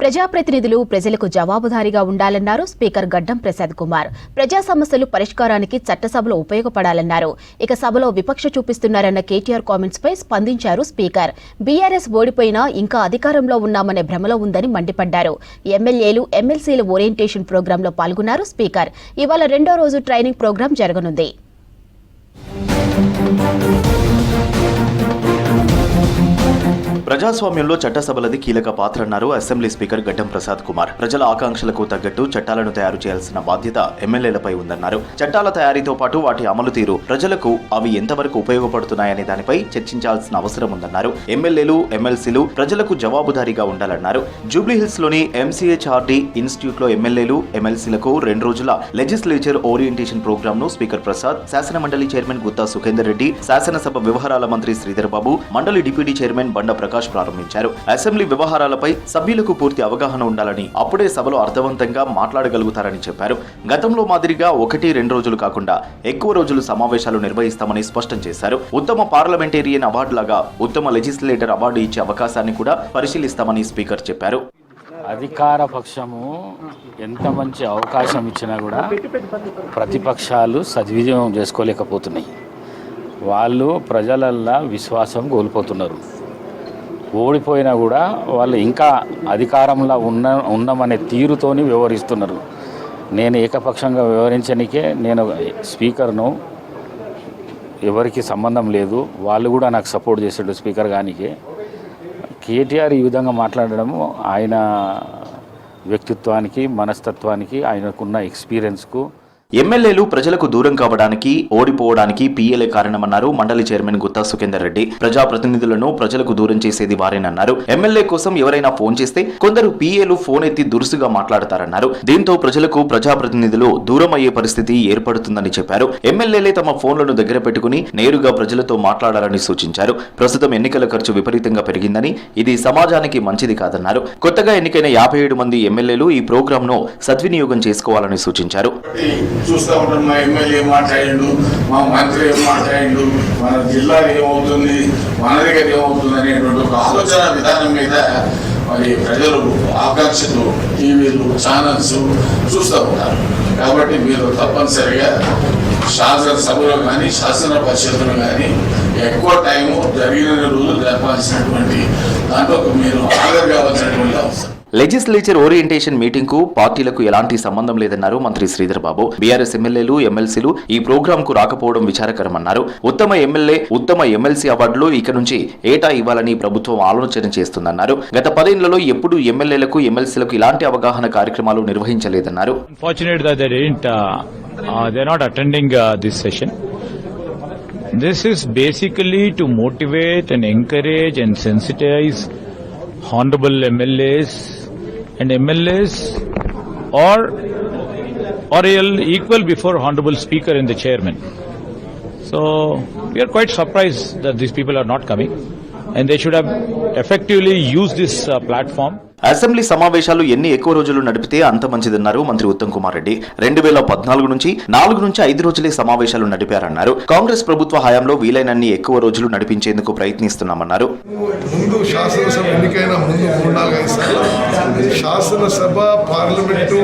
ప్రజాప్రతినిధులు ప్రజలకు జవాబుదారీగా ఉండాలన్నారు స్పీకర్ గడ్డం ప్రసాద్ కుమార్. ప్రజా సమస్యలు పరిష్కారానికి చట్టసభలో ఉపయోగపడాలన్నారు. ఇక సభలో విపక్ష చూపిస్తున్నారన్న కేటీఆర్ కామెంట్స్ పై స్పందించారు స్పీకర్. బీఆర్ఎస్ ఓడిపోయినా ఇంకా అధికారంలో ఉన్నామనే భ్రమలో ఉందని మండిపడ్డారు. ఎమ్మెల్యేలు ఎమ్మెల్సీల ఓరియంటేషన్ ప్రోగ్రాంలో పాల్గొన్నారు స్పీకర్. ఇవాళ రెండో రోజు ట్రైనింగ్ ప్రోగ్రాం జరగనుంది. ప్రజాస్వామ్యంలో చట్టసభలది కీలక పాత్ర అన్నారు అసెంబ్లీ స్పీకర్ గడ్డం ప్రసాద్ కుమార్. ప్రజల ఆకాంక్షలకు తగ్గట్టు చట్టాలను తయారు చేయాల్సిన బాధ్యత ఎమ్మెల్యేలపై ఉందన్నారు. చట్టాల తయారీతో పాటు వాటి అమలు తీరు, ప్రజలకు అవి ఎంతవరకు ఉపయోగపడుతున్నాయనే దానిపై చర్చించాల్సిన అవసరం ఉందన్నారు. ఎమ్మెల్యేలు ఎమ్మెల్సీలు ప్రజలకు జవాబుదారీగా ఉండాలన్నారు. జూబ్లీహిల్స్ లోని ఎంసీహెచ్ఆర్డీ ఇన్స్టిట్యూట్ లో ఎమ్మెల్యేలు ఎమ్మెల్సీలకు 2 రోజుల లెజిస్లేచర్ ఓరియంటేషన్ ప్రోగ్రామ్ ను స్పీకర్ ప్రసాద్, శాసన మండలి చైర్మన్ గుత్తా సుఖేందర్ రెడ్డి, శాసనసభ వ్యవహారాల మంత్రి శ్రీధర్ బాబు, మండలి డిప్యూటీ చైర్మన్ బండ ప్రకాష్ ప్రారంభించారు. అసెంబ్లీ వ్యవహారాలపై సభ్యులకు పూర్తి అవగాహన ఉండాలని, అప్పుడే సభలో అర్థవంతంగా మాట్లాడగలుగుతారని చెప్పారు. గతంలో మాదిరిగా 1-2 రోజులు కాకుండా ఎక్కువ రోజులు సమావేశాలు నిర్వహిస్తామని స్పష్టం చేశారు. ఉత్తమ పార్లమెంటేరియన్ అవార్డు లాగా ఉత్తమ లెజిస్లేటర్ అవార్డు ఇచ్చే అవకాశాన్ని కూడా పరిశీలిస్తామని స్పీకర్ చెప్పారు. అధికార పక్షము ఎంత మంచి అవకాశం ఇచ్చినా కూడా ప్రతిపక్షాలు సద్వినియోగం చేసుకోలేకపోతున్నాయి. వాళ్ళు ప్రజలల్లా విశ్వాసం కోల్పోతున్నారు. ఓడిపోయినా కూడా వాళ్ళు ఇంకా అధికారంలో ఉన్నామనే తీరుతోని వ్యవహరిస్తున్నారు. నేను ఏకపక్షంగా వ్యవహరించడానికే నేను స్పీకర్ను, ఎవరికి సంబంధం లేదు, వాళ్ళు కూడా నాకు సపోర్ట్ చేశాడు స్పీకర్ గానికి. కేటీఆర్ ఈ విధంగా మాట్లాడడము ఆయన వ్యక్తిత్వానికి, మనస్తత్వానికి, ఆయనకున్న ఎక్స్పీరియన్స్కు. ఎమ్మెల్యేలు ప్రజలకు దూరం కావడానికి, ఓడిపోవడానికి పీఏలే కారణమన్నారు మండలి చైర్మన్ గుత్తా సుఖేందర్ రెడ్డి. ప్రజాప్రతినిధులను ప్రజలకు దూరం చేసేది వారేనన్నారు. ఎమ్మెల్యే కోసం ఎవరైనా ఫోన్ చేస్తే కొందరు పీఏలు ఫోన్ ఎత్తి దురుసుగా మాట్లాడతారన్నారు. దీంతో ప్రజలకు ప్రజాప్రతినిధులు దూరం అయ్యే పరిస్థితి ఏర్పడుతుందని చెప్పారు. ఎమ్మెల్యేలే తమ ఫోన్లను దగ్గర పెట్టుకుని నేరుగా ప్రజలతో మాట్లాడాలని సూచించారు. ప్రస్తుతం ఎన్నికల ఖర్చు విపరీతంగా పెరిగిందని, ఇది సమాజానికి మంచిది కాదన్నారు. కొత్తగా ఎన్నికైన 57 మంది ఎమ్మెల్యేలు ఈ ప్రోగ్రామ్ ను సద్వినియోగం చేసుకోవాలని సూచించారు. చూస్తూ ఉంటాం, మా ఎమ్మెల్యే ఏం మాట్లాడిండు, మా మంత్రి ఏం మాట్లాడిండు, మన జిల్లా ఏమవుతుంది, మన దగ్గర ఏమవుతుంది అనేటువంటి ఒక ఆలోచన విధానం మీద మరి ప్రజలు ఆకాంక్షలు టీవీలు, ఛానల్స్ చూస్తూ ఉంటారు. కాబట్టి మీరు తప్పనిసరిగా శాసనసభలో కానీ శాసన పరిషత్తులో కానీ ఎక్కువ టైము జరిగిన రోజులు జరపాల్సినటువంటి దాంట్లో మీరు హాజరు కావాల్సినటువంటి అవసరం. లెజిస్లేచర్ ఓరియంటేషన్ మీటింగ్ కు పార్టీలకు ఎలాంటి సంబంధం లేదన్నారు మంత్రి శ్రీధర్ బాబు. బీఆర్ఎస్ ఎమ్మెల్యేలు ఎమ్మెల్సీలు ఈ ప్రోగ్రామ్ కు రాకపోవడం విచారకరమన్నారు. ఉత్తమ ఎమ్మెల్యే, ఉత్తమ ఎమ్మెల్సీ అవార్డులు ఇక నుంచి ఏటా ఇవ్వాలని ప్రభుత్వం ఆలోచన చేస్తుందన్నారు. గత 10 ఏళ్లలో ఎప్పుడు ఎమ్మెల్యేలకు ఎమ్మెల్సీలకు ఇలాంటి అవగాహన కార్యక్రమాలు నిర్వహించలేదన్నారు. This is basically to motivate and encourage and sensitize honorable MLAs and MLAs or equal before honorable speaker and the chairman. So we are quite surprised that these people are not coming, and they should have effectively used this platform. Assembly సమావేశాలు ఎన్ని ఎక్కువ రోజులు నడిపితే అంత మంచిదన్నారు మంత్రి ఉత్తమ్ కుమార్ రెడ్డి. 2014 నుంచి 5 రోజులే సమావేశాలు నడిపారన్నారు. కాంగ్రెస్ ప్రభుత్వ హయాంలో వీలైనన్ని ఎక్కువ రోజులు నడిపించేందుకు ప్రయత్నిస్తున్నామన్నారు. ముందు శాసనసభ ఎన్నికైనా ముందు 3-4 సార్లు శాసనసభ, పార్లమెంటు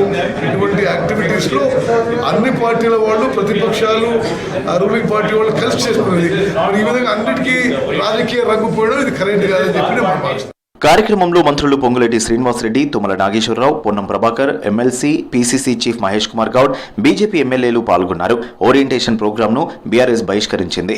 ఇటువంటి యాక్టివిటీస్ లో అన్ని పార్టీల వాళ్ళు, ప్రతిపక్షాలు, రూలింగ్ పార్టీ వాళ్ళు కలిసి చేసుకునేది. ఈ విధంగా అన్నిటికీ రాజకీయ రంగు పోయడం ఇది కరెక్ట్ కాదని చెప్పి నేను భావిస్తాను. కార్యక్రమంలో మంత్రులు Ponguleti Srinivasa Reddy, Tummala Nageswara Rao, Ponnam Prabhakar, MLC, PCC chief Mahesh Kumar Goud, BJP ఎమ్మెల్యేలు పాల్గొన్నారు. ఓరియంటేషన్ ప్రోగ్రామ్ ను బీఆర్ఎస్ బహిష్కరించింది.